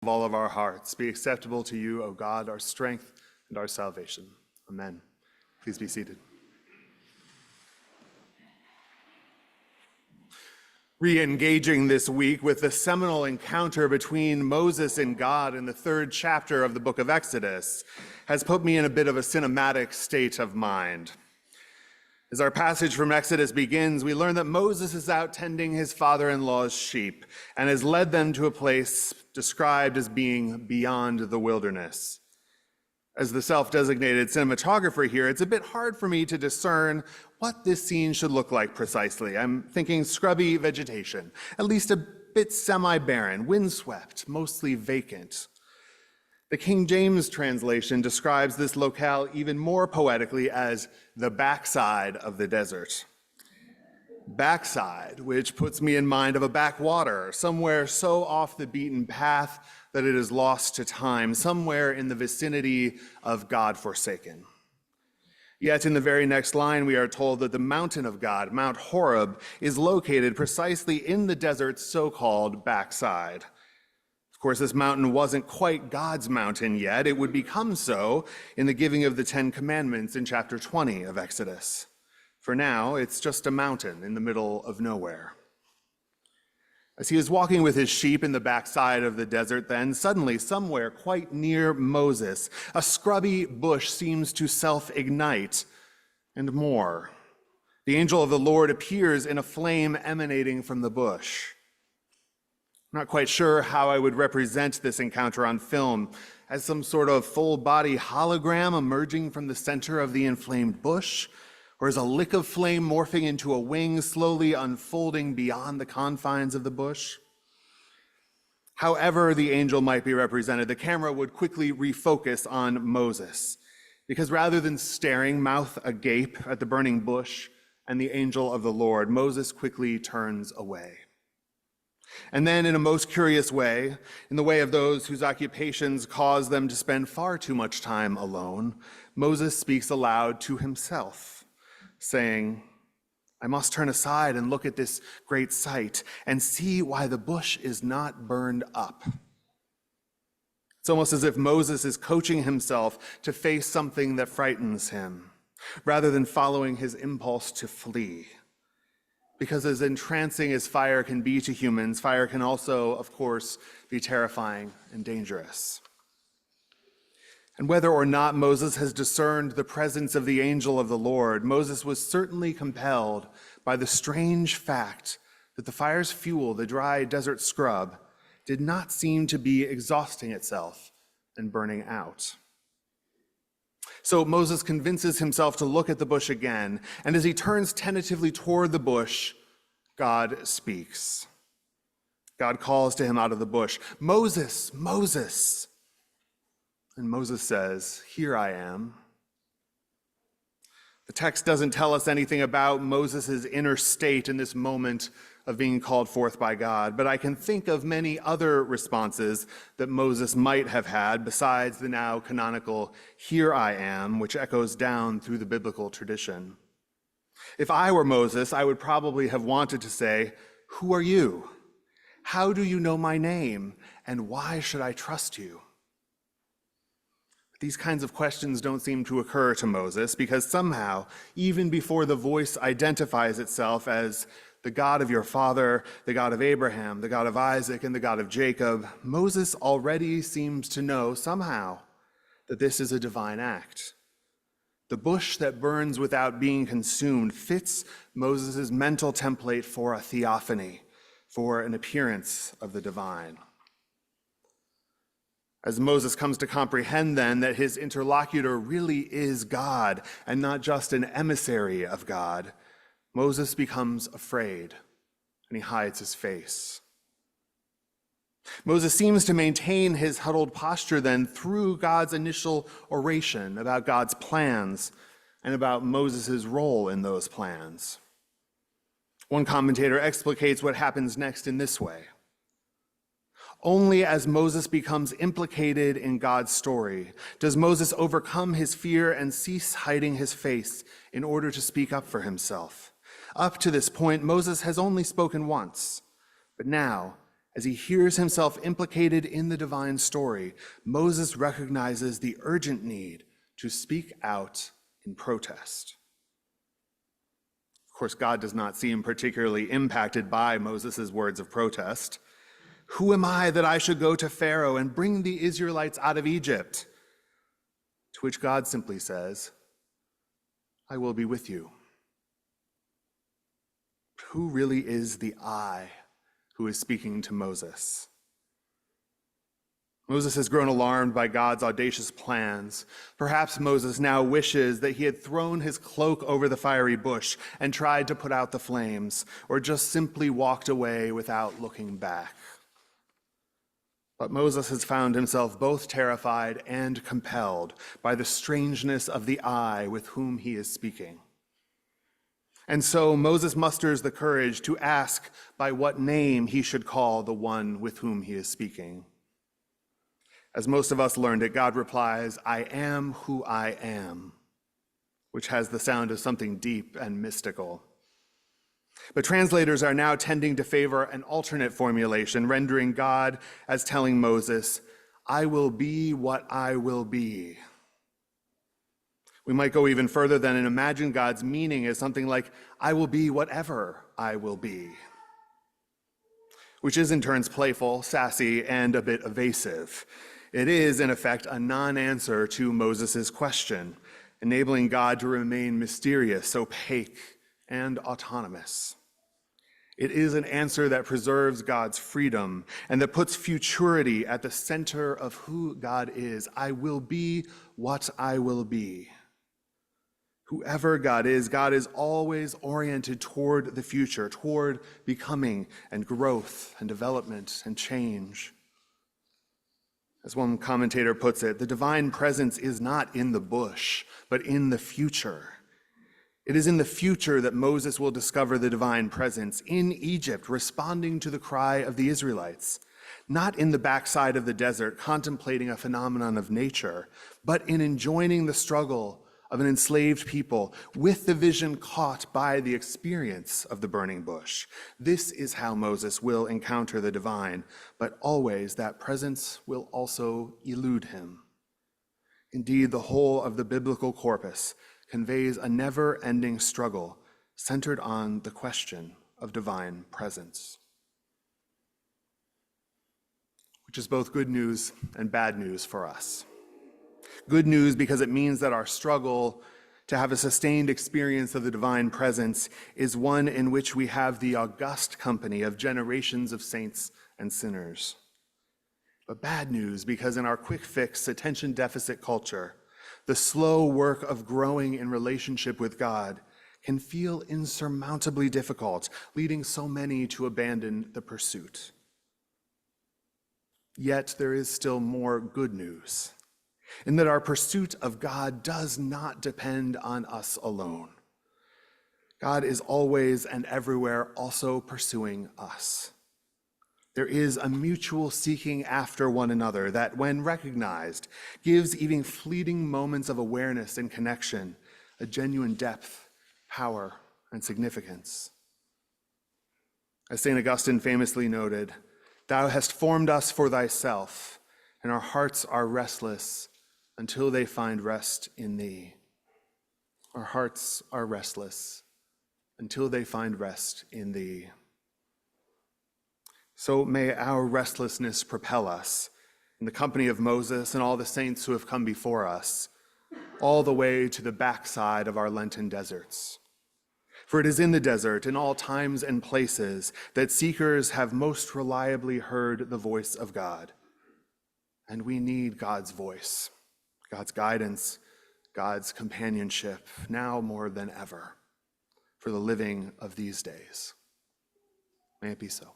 of all of our hearts be acceptable to you, O God, our strength and our salvation. Amen. Please be seated. Re-engaging this week with the seminal encounter between Moses and God in the 3rd chapter of the book of Exodus has put me in a bit of a cinematic state of mind. As our passage from Exodus begins, we learn that Moses is out tending his father-in-law's sheep and has led them to a place described as being beyond the wilderness. As the self-designated cinematographer here, it's a bit hard for me to discern what this scene should look like precisely. I'm thinking scrubby vegetation, at least a bit semi-barren, windswept, mostly vacant. The King James translation describes this locale even more poetically as the backside of the desert. Backside, which puts me in mind of a backwater, somewhere so off the beaten path that it is lost to time, somewhere in the vicinity of God-forsaken. Yet in the very next line, we are told that the mountain of God, Mount Horeb, is located precisely in the desert's so-called backside. Of course, this mountain wasn't quite God's mountain yet. It would become so in the giving of the 10 Commandments in chapter 20 of Exodus. For now, it's just a mountain in the middle of nowhere. As he is walking with his sheep in the backside of the desert, then suddenly, somewhere quite near Moses, a scrubby bush seems to self-ignite, and more. The angel of the Lord appears in a flame emanating from the bush. I'm not quite sure how I would represent this encounter on film, as some sort of full-body hologram emerging from the center of the inflamed bush, or as a lick of flame morphing into a wing slowly unfolding beyond the confines of the bush. However the angel might be represented, the camera would quickly refocus on Moses, because rather than staring mouth agape at the burning bush and the angel of the Lord, Moses quickly turns away. And then in a most curious way, in the way of those whose occupations cause them to spend far too much time alone, Moses speaks aloud to himself, saying, I must turn aside and look at this great sight and see why the bush is not burned up. It's almost as if Moses is coaching himself to face something that frightens him, rather than following his impulse to flee. Because as entrancing as fire can be to humans, fire can also, of course, be terrifying and dangerous. And whether or not Moses has discerned the presence of the angel of the Lord, Moses was certainly compelled by the strange fact that the fire's fuel, the dry desert scrub, did not seem to be exhausting itself and burning out. So Moses convinces himself to look at the bush again, and as he turns tentatively toward the bush, God speaks. God calls to him out of the bush, Moses, Moses. And Moses says, here I am. The text doesn't tell us anything about Moses' inner state in this moment of being called forth by God, but I can think of many other responses that Moses might have had besides the now canonical, here I am, which echoes down through the biblical tradition. If I were Moses, I would probably have wanted to say, who are you? How do you know my name? And why should I trust you? These kinds of questions don't seem to occur to Moses because somehow, even before the voice identifies itself as the God of your father, the God of Abraham, the God of Isaac, and the God of Jacob, Moses already seems to know somehow that this is a divine act. The bush that burns without being consumed fits Moses' mental template for a theophany, for an appearance of the divine. As Moses comes to comprehend then that his interlocutor really is God and not just an emissary of God, Moses becomes afraid and he hides his face. Moses seems to maintain his huddled posture then through God's initial oration about God's plans and about Moses' role in those plans. One commentator explicates what happens next in this way. Only as Moses becomes implicated in God's story does Moses overcome his fear and cease hiding his face in order to speak up for himself. Up to this point, Moses has only spoken once, but now, As he hears himself implicated in the divine story, Moses recognizes the urgent need to speak out in protest. Of course, God does not seem particularly impacted by Moses' words of protest. "Who am I that I should go to Pharaoh and bring the Israelites out of Egypt?" To which God simply says, "I will be with you." Who really is the I who is speaking to Moses? Moses has grown alarmed by God's audacious plans. Perhaps Moses now wishes that he had thrown his cloak over the fiery bush and tried to put out the flames, or just simply walked away without looking back. But Moses has found himself both terrified and compelled by the strangeness of the I with whom he is speaking. And so Moses musters the courage to ask by what name he should call the one with whom he is speaking. As most of us learned it, God replies, "I am who I am," which has the sound of something deep and mystical. But translators are now tending to favor an alternate formulation, rendering God as telling Moses, "I will be what I will be." We might go even further than and imagine God's meaning as something like, "I will be whatever I will be," which is in turns playful, sassy, and a bit evasive. It is, in effect, a non-answer to Moses' question, enabling God to remain mysterious, opaque, and autonomous. It is an answer that preserves God's freedom and that puts futurity at the center of who God is. I will be what I will be. Whoever God is always oriented toward the future, toward becoming and growth and development and change. As one commentator puts it, the divine presence is not in the bush, but in the future. It is in the future that Moses will discover the divine presence in Egypt, responding to the cry of the Israelites, not in the backside of the desert, contemplating a phenomenon of nature, but in enjoining the struggle of an enslaved people with the vision caught by the experience of the burning bush. This is how Moses will encounter the divine, but always that presence will also elude him. Indeed, the whole of the biblical corpus conveys a never-ending struggle centered on the question of divine presence, which is both good news and bad news for us. Good news because it means that our struggle to have a sustained experience of the divine presence is one in which we have the august company of generations of saints and sinners. But bad news because in our quick fix, attention deficit culture, the slow work of growing in relationship with God can feel insurmountably difficult, leading so many to abandon the pursuit. Yet there is still more good news, in that our pursuit of God does not depend on us alone. God is always and everywhere also pursuing us. There is a mutual seeking after one another that, when recognized, gives even fleeting moments of awareness and connection a genuine depth, power, and significance. As St. Augustine famously noted, "Thou hast formed us for thyself, and our hearts are restless until they find rest in thee." Our hearts are restless until they find rest in thee. So may our restlessness propel us, in the company of Moses and all the saints who have come before us, all the way to the backside of our Lenten deserts. For it is in the desert, in all times and places, that seekers have most reliably heard the voice of God. And we need God's voice, God's guidance, God's companionship, now more than ever, for the living of these days. May it be so.